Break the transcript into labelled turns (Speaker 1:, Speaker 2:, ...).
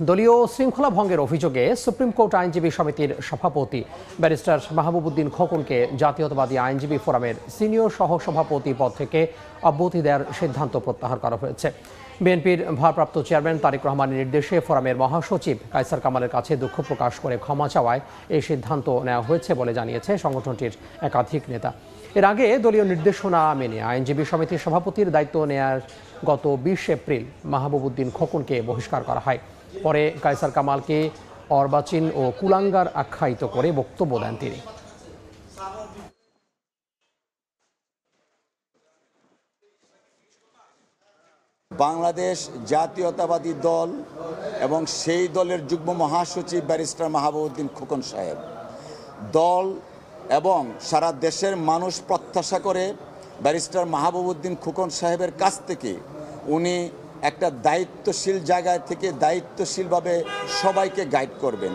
Speaker 1: দলীয় শৃঙ্খলা ভঙ্গের অভিযোগে সুপ্রিম কোর্ট আইনজীবী সমিতির সভাপতি ব্যারিস্টার মাহবুবউদ্দিন খোকনকে জাতীয়তাবাদী আইনজীবী ফোরামের সিনিয়র সহসভাপতি পদ থেকে অব্যাহতি দেওয়ার সিদ্ধান্ত প্রত্যাহার করা হয়েছে। বিএনপির ভারপ্রাপ্ত চেয়ারম্যান তারেক রহমানের নির্দেশে ফোরামের মহাসচিব কায়সার কামালের কাছে দুঃখ প্রকাশ করে ক্ষমা চাওয়ায় এই সিদ্ধান্ত নেওয়া হয়েছে বলে জানিয়েছে সংগঠনটির একাধিক নেতা। এর আগে দলীয় নির্দেশনা মেনে আইনজীবী সমিতির সভাপতির দায়িত্ব নেয়ার গত 20 এপ্রিল মাহবুবউদ্দিন খোকনকে বহিষ্কার করা হয়। পরে কায়সার কামালকে অর্বাচীন ও কুলাঙ্গার আখ্যায়িত করে বক্তব্য দেন তিনি।
Speaker 2: বাংলাদেশ জাতীয়তাবাদী দল এবং সেই দলের যুগ্ম মহাসচিব ব্যারিস্টার মাহবুবউদ্দিন খোকন সাহেব, দল এবং সারা দেশের মানুষ প্রত্যাশা করে ব্যারিস্টার মাহবুবউদ্দিন খোকন সাহেবের কাছ থেকে উনি একটা দায়িত্বশীল জায়গায় থেকে দায়িত্বশীলভাবে সবাইকে গাইড করবেন।